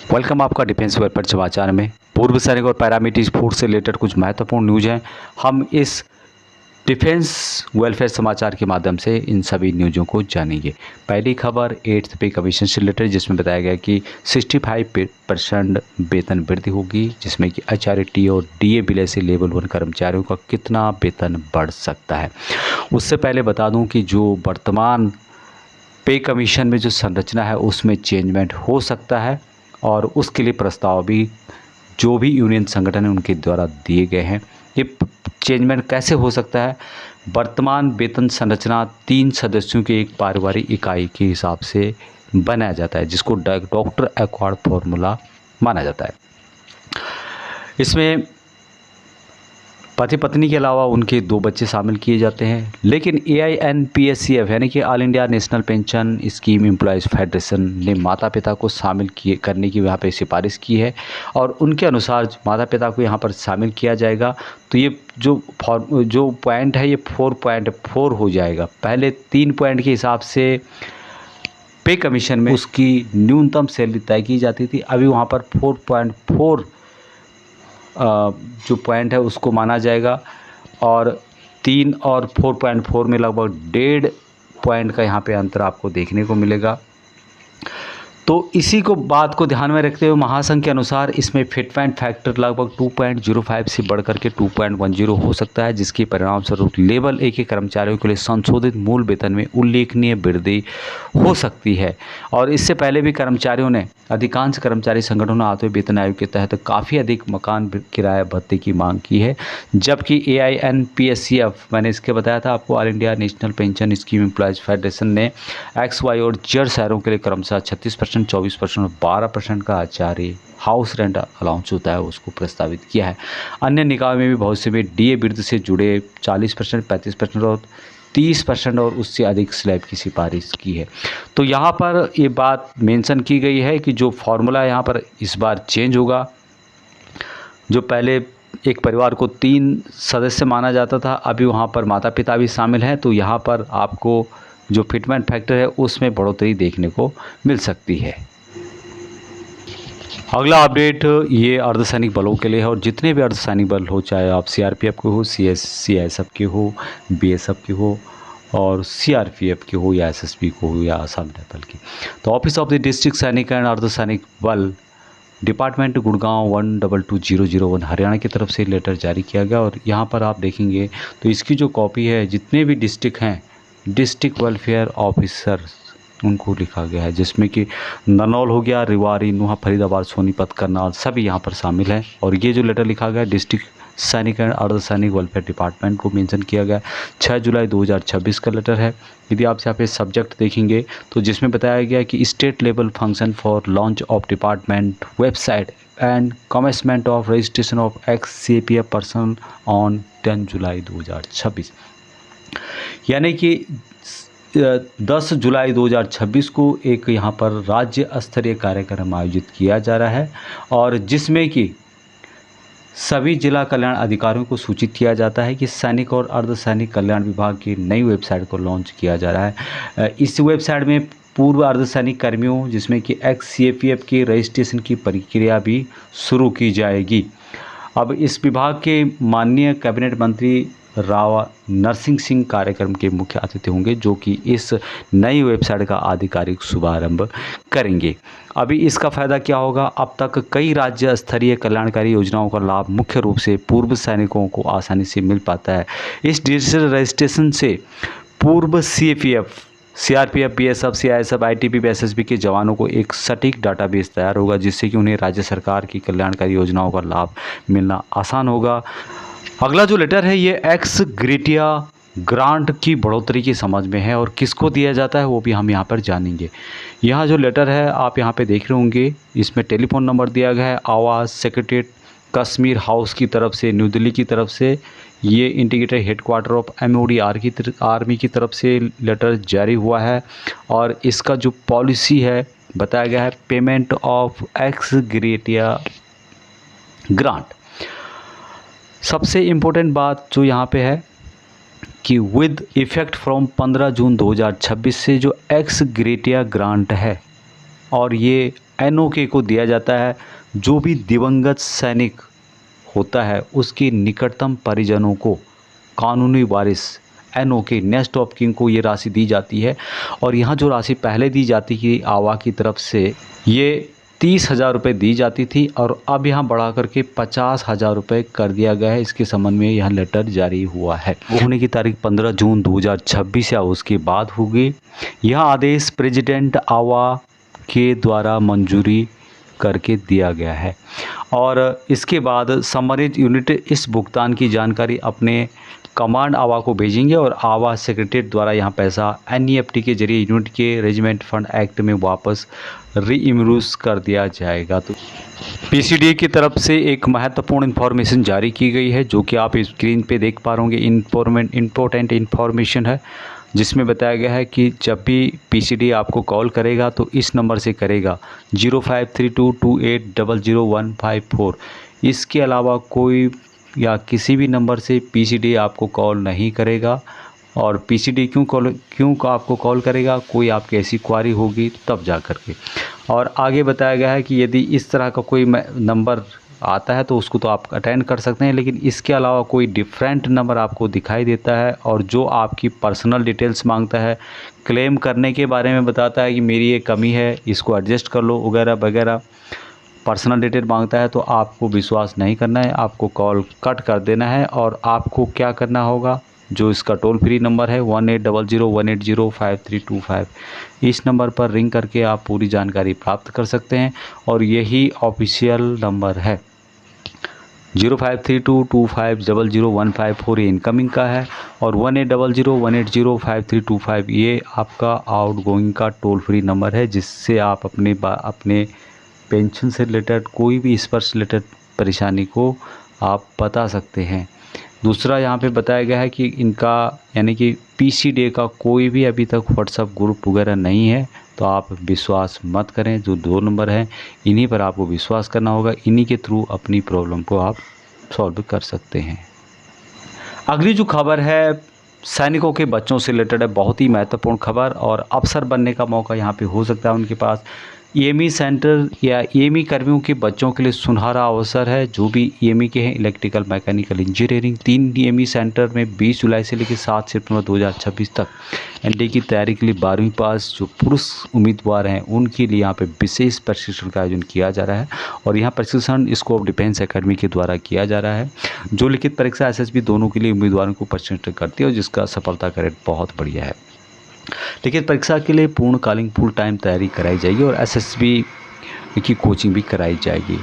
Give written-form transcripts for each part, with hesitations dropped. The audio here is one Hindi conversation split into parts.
वेलकम आपका डिफेंस वेलफेयर समाचार में। पूर्व सैनिक और पैरामिलिट्री फोर्स से रिलेटेड कुछ महत्वपूर्ण न्यूज़ हैं। हम इस डिफेंस वेलफेयर समाचार के माध्यम से इन सभी न्यूज़ों को जानेंगे। पहली खबर 8th पे कमीशन से रिलेटेड, जिसमें बताया गया कि 65% वेतन वृद्धि होगी, जिसमें कि HRT और DA विलय से लेवल 1 कर्मचारियों का कितना वेतन बढ़ सकता है। उससे पहले बता दूं कि जो वर्तमान पे कमीशन में जो संरचना है उसमें चेंजमेंट हो सकता है और उसके लिए प्रस्ताव भी जो भी यूनियन संगठन है उनके द्वारा दिए गए हैं। ये चेंजमेंट कैसे हो सकता है? वर्तमान वेतन संरचना 3 सदस्यों की एक पारिवारिक इकाई के हिसाब से बनाया जाता है, जिसको डॉक्टर एक्वार्ड फॉर्मूला माना जाता है। इसमें पति पत्नी के अलावा उनके 2 बच्चे शामिल किए जाते हैं, लेकिन AINPSCF यानी कि all India national pension scheme employees federation ने माता पिता को शामिल करने की यहाँ पे सिफारिश की है और उनके अनुसार माता पिता को यहाँ पर शामिल किया जाएगा। तो ये जो पॉइंट है ये 4.4 हो जाएगा। पहले 3 पॉइंट के हिसाब से पे कमीशन में उसकी न्यूनतम सैलरी तय की जाती थी, अभी वहाँ पर 4.4 जो पॉइंट है उसको माना जाएगा और 3 और 4.4 में लगभग 1.5 पॉइंट का यहाँ पे अंतर आपको देखने को मिलेगा। तो इसी को बात को ध्यान में रखते हुए महासंघ के अनुसार इसमें फिटमेंट फैक्टर लगभग 2.05 से बढ़ करके 2.10 हो सकता है, जिसके परिणाम स्वरूप लेवल 1 के कर्मचारियों के लिए संशोधित मूल वेतन में उल्लेखनीय वृद्धि हो सकती है। और इससे पहले भी कर्मचारियों ने, अधिकांश कर्मचारी संगठनों ने आते हुए वेतन आयोग के तहत काफ़ी अधिक मकान किराया भत्ते की मांग की है, जबकि AINPSCF, मैंने इसके बताया था आपको, all India national pension scheme employees federation ने XY और Z शहरों के लिए क्रमशः 36%, 24% और 12% का HRA हाउस रेंट अलाउंस होता है उसको प्रस्तावित किया है। अन्य निकाय में भी बहुत से भी DA वृद्धि से जुड़े 40%, 35% और 30% और उससे अधिक स्लैब की सिफारिश की है। तो यहाँ पर ये बात मेंशन की गई है कि जो फॉर्मूला यहाँ पर इस बार चेंज होगा। जो पहले एक परिवार को 3 सदस्य माना जाता था, अभी वहाँ पर माता पिता भी शामिल हैं, तो यहाँ पर आपको जो फिटमेंट फैक्टर है उसमें बढ़ोतरी देखने को मिल सकती है। अगला अपडेट ये अर्धसैनिक बलों के लिए है और जितने भी अर्धसैनिक बल हो, चाहे आप CRPF के हो, CSF के हो, BSF के हो और CRPF के हो या SSB को हो या असम राइफल की, तो ऑफिस ऑफ द डिस्ट्रिक्ट सैनिक एंड अर्धसैनिक बल डिपार्टमेंट गुड़गांव 122001 हरियाणा की तरफ से लेटर जारी किया गया। और यहाँ पर आप देखेंगे तो इसकी जो कॉपी है, जितने भी डिस्ट्रिक्ट हैं, डिस्ट्रिक्ट वेलफेयर ऑफिसर उनको लिखा गया है, जिसमें कि नरनौल हो गया, रेवाड़ी, नुहा, फरीदाबाद, सोनीपत, करनाल सभी यहाँ पर शामिल हैं। और ये जो लेटर लिखा गया डिस्ट्रिक्ट सैनिक एंड अर्धसैनिक वेलफेयर डिपार्टमेंट को मेंशन किया गया, 6 जुलाई 2026 का लेटर है। यदि आप यहाँ पे सब्जेक्ट देखेंगे तो जिसमें बताया गया कि state level function for launch of department website and commencement of registration of ex-CPF person on 10 जुलाई 2026, यानी कि 10 जुलाई 2026 को एक यहाँ पर राज्य स्तरीय कार्यक्रम आयोजित किया जा रहा है और जिसमें कि सभी जिला कल्याण अधिकारियों को सूचित किया जाता है कि सैनिक और अर्धसैनिक कल्याण विभाग की नई वेबसाइट को लॉन्च किया जा रहा है। इस वेबसाइट में पूर्व अर्धसैनिक कर्मियों, जिसमें कि ex-CPF के रजिस्ट्रेशन की प्रक्रिया भी शुरू की जाएगी। अब इस विभाग के माननीय कैबिनेट मंत्री राव नरसिंह सिंह कार्यक्रम के मुख्य अतिथि होंगे, जो कि इस नई वेबसाइट का आधिकारिक शुभारंभ करेंगे। अभी इसका फ़ायदा क्या होगा? अब तक कई राज्य स्तरीय कल्याणकारी योजनाओं का लाभ मुख्य रूप से पूर्व सैनिकों को आसानी से मिल पाता है। इस डिजिटल रजिस्ट्रेशन से पूर्व CRPF, BSF, CISF, ITBP, SSB के जवानों को एक सटीक डाटाबेस तैयार होगा, जिससे कि उन्हें राज्य सरकार की कल्याणकारी योजनाओं का लाभ मिलना आसान होगा। अगला जो लेटर है ये एक्स ग्रेटिया ग्रांट की बढ़ोतरी की समझ में है और किसको दिया जाता है वो भी हम यहाँ पर जानेंगे। यहाँ जो लेटर है आप यहाँ पे देख रहे होंगे, इसमें टेलीफोन नंबर दिया गया है। आवाज़ सेक्रेटरीट कश्मीर हाउस की तरफ से, न्यू दिल्ली की तरफ से, ये integrated headquarter of MOD army की तरफ से लेटर जारी हुआ है। और इसका जो पॉलिसी है बताया गया है, payment of x gratia grant. सबसे इम्पोर्टेंट बात जो यहाँ पे है कि विद इफ़ेक्ट फ्रॉम 15 जून 2026 से जो एक्स ग्रेटिया ग्रांट है और ये NOK को दिया जाता है। जो भी दिवंगत सैनिक होता है उसके निकटतम परिजनों को कानूनी वारिस NOK नेक्स्ट ऑफ किन को ये राशि दी जाती है। और यहाँ जो राशि पहले दी जाती थी आवा की तरफ से ये 30,000 रुपये दी जाती थी और अब यहाँ बढ़ा करके 50,000 रुपये कर दिया गया है। इसके संबंध में यह लेटर जारी हुआ है। वो होने की तारीख 15 जून 2026 या उसके बाद होगी। यह आदेश प्रेसिडेंट आवा के द्वारा मंजूरी करके दिया गया है और इसके बाद संबंधित यूनिट इस भुगतान की जानकारी अपने कमांड आवा को भेजेंगे और आवा सेक्रेटरीट द्वारा यहाँ पैसा NEFT के जरिए यूनिट के रेजिमेंट फंड एक्ट में वापस रीइम्बर्स कर दिया जाएगा। तो PCDA की तरफ से एक महत्वपूर्ण इन्फॉर्मेशन जारी की गई है जो कि आप स्क्रीन पे देख पा रहे होंगे। इम्पोर्टेंट इन्फॉर्मेशन है जिसमें बताया गया है कि जब भी PCDA आपको कॉल करेगा तो इस नंबर से करेगा 053228000154। इसके अलावा कोई या किसी भी नंबर से PCDA आपको कॉल नहीं करेगा। और PCDA क्यों आपको कॉल करेगा, कोई आपकी ऐसी क्वारी होगी तब जा कर के। और आगे बताया गया है कि यदि इस तरह का कोई नंबर आता है तो उसको तो आप अटेंड कर सकते हैं, लेकिन इसके अलावा कोई डिफरेंट नंबर आपको दिखाई देता है और जो आपकी पर्सनल डिटेल्स मांगता है, क्लेम करने के बारे में बताता है कि मेरी ये कमी है इसको एडजस्ट कर लो वगैरह वगैरह, पर्सनल डिटेल मांगता है तो आपको विश्वास नहीं करना है, आपको कॉल कट कर देना है। और आपको क्या करना होगा, जो इसका टोल फ्री नंबर है 1800180532 इस नंबर पर रिंग करके आप पूरी जानकारी प्राप्त कर सकते हैं। और यही ऑफिशियल नंबर है। 053225000154 ये इनकमिंग का है और 1800180532 ये आपका आउटगोइंग का टोल फ्री नंबर है, जिससे आप अपने पेंशन से रिलेटेड कोई भी स्पर्श रिलेटेड परेशानी को आप बता सकते हैं। दूसरा यहाँ पे बताया गया है कि इनका यानी कि PCDA का कोई भी अभी तक व्हाट्सएप ग्रुप वगैरह नहीं है, तो आप विश्वास मत करें। जो 2 नंबर हैं इन्हीं पर आपको विश्वास करना होगा, इन्हीं के थ्रू अपनी प्रॉब्लम को आप सॉल्व कर सकते हैं। अगली जो खबर है सैनिकों के बच्चों से रिलेटेड है, बहुत ही महत्वपूर्ण खबर और अफसर बनने का मौका यहाँ पे हो सकता है उनके पास। EME सेंटर या EME कर्मियों के बच्चों के लिए सुनहरा अवसर है। जो भी EME के हैं electrical mechanical engineering 3 EME centre में 20 जुलाई से लेकर 7 सितंबर 2026 तक NDA की तैयारी के लिए 12वीं पास जो पुरुष उम्मीदवार हैं उनके लिए यहाँ पे विशेष प्रशिक्षण का आयोजन किया जा रहा है। और यहाँ प्रशिक्षण स्कोप डिफेंस एकेडमी के द्वारा किया जा रहा है, जो लिखित परीक्षा SSB दोनों के लिए उम्मीदवारों को प्रशिक्षण करती है और जिसका सफलता का रेट बहुत बढ़िया है। लिखित परीक्षा के लिए पूर्णकालीन फुल टाइम तैयारी कराई जाएगी और SSB की कोचिंग भी कराई जाएगी।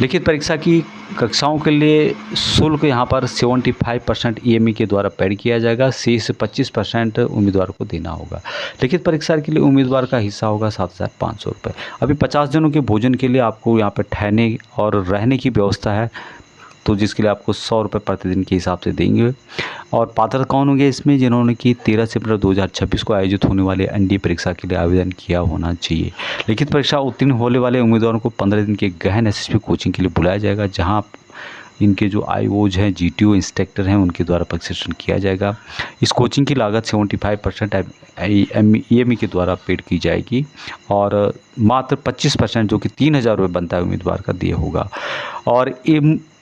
लिखित परीक्षा की कक्षाओं के लिए शुल्क यहाँ पर 75% EME के द्वारा पेड किया जाएगा, शेष 25% उम्मीदवार को देना होगा। लिखित परीक्षा के लिए उम्मीदवार का हिस्सा होगा 7,500 रुपये। अभी 50 जनों के भोजन के लिए आपको यहाँ पर ठहरने और रहने की व्यवस्था है, तो जिसके लिए आपको 100 रुपये प्रतिदिन के हिसाब से देंगे। और पात्र कौन होंगे इसमें, जिन्होंने कि 13 सितंबर 2026 को आयोजित होने वाले NDA परीक्षा के लिए आवेदन किया होना चाहिए। लिखित परीक्षा उत्तीर्ण होने वाले उम्मीदवारों को 15 दिन के गहन SSB कोचिंग के लिए बुलाया जाएगा, जहां इनके जो IOs हैं, GTO इंस्ट्रक्टर हैं, उनके द्वारा प्रशिक्षण किया जाएगा। इस कोचिंग की लागत 75% EME के द्वारा पेड की जाएगी और मात्र 25% जो कि 3,000 रुपये बनता है उम्मीदवार का दिया होगा। और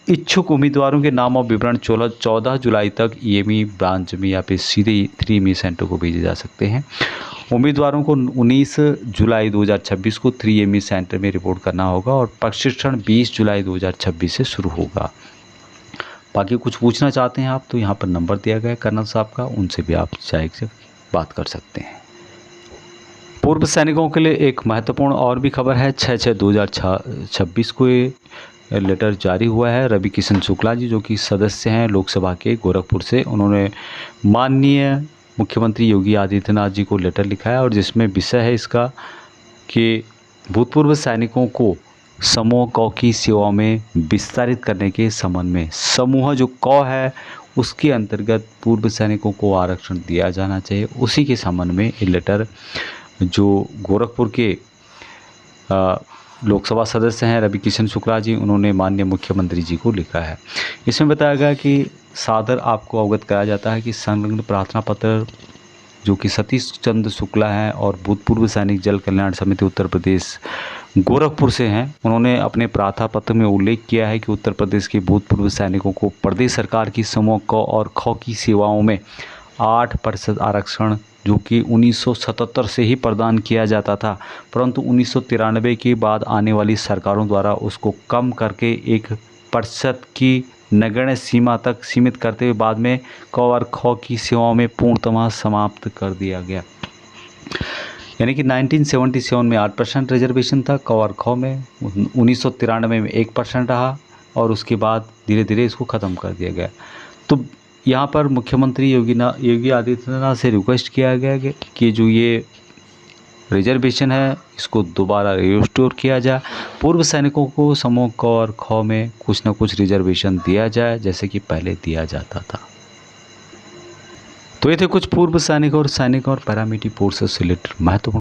इच्छुक उम्मीदवारों के नाम और विवरण 14 जुलाई तक EME ब्रांच में या फिर सीधे 3 EME सेंटर को भेजे जा सकते हैं। उम्मीदवारों को 19 जुलाई 2026 को 3 EME सेंटर में रिपोर्ट करना होगा और प्रशिक्षण 20 जुलाई 2026 से शुरू होगा। बाकी कुछ पूछना चाहते हैं आप तो यहाँ पर नंबर दिया गया है कर्नल साहब का, उनसे भी आप डायरेक्ट से बात कर सकते हैं। पूर्व सैनिकों के लिए एक महत्वपूर्ण और भी खबर है। 6/6/2026 को ये लेटर जारी हुआ है। रवि किशन शुक्ला जी जो कि सदस्य हैं लोकसभा के गोरखपुर से, उन्होंने माननीय मुख्यमंत्री योगी आदित्यनाथ जी को लेटर लिखा है और जिसमें विषय है इसका कि भूतपूर्व सैनिकों को समूह क की सेवा में विस्तारित करने के संबंध में समूह जो क है उसके अंतर्गत पूर्व सैनिकों को आरक्षण दिया जाना चाहिए, उसी के संबंध में ये लेटर जो गोरखपुर के लोकसभा सदस्य हैं रवि किशन शुक्ला जी, उन्होंने माननीय मुख्यमंत्री जी को लिखा है। इसमें बताया गया कि सादर आपको अवगत कराया जाता है कि संलग्न प्रार्थना पत्र जो कि सतीश चंद्र शुक्ला हैं और भूतपूर्व सैनिक जल कल्याण समिति उत्तर प्रदेश गोरखपुर से हैं। उन्होंने अपने प्रार्थना पत्र में उल्लेख किया है कि उत्तर प्रदेश के भूतपूर्व सैनिकों को प्रदेश सरकार की समूह क और ख की सेवाओं में 8% आरक्षण जो कि 1977 से ही प्रदान किया जाता था, परंतु 1993 के बाद आने वाली सरकारों द्वारा उसको कम करके 1% की नगण्य सीमा तक सीमित करते हुए बाद में क और ख की सेवाओं में पूर्णतः समाप्त कर दिया गया। यानी कि 1977 में 8% रिजर्वेशन था क और ख में, 1993 में 1% रहा और उसके बाद धीरे धीरे इसको ख़त्म कर दिया गया। तो यहाँ पर मुख्यमंत्री योगी आदित्यनाथ से रिक्वेस्ट किया गया कि जो ये रिजर्वेशन है इसको दोबारा रिस्टोर किया जाए, पूर्व सैनिकों को समूह क और ख में कुछ न कुछ रिजर्वेशन दिया जाए जैसे कि पहले दिया जाता था। तो ये थे कुछ पूर्व सैनिक और पैरामिलिट्री फोर्सेस से रिलेटेड महत्वपूर्ण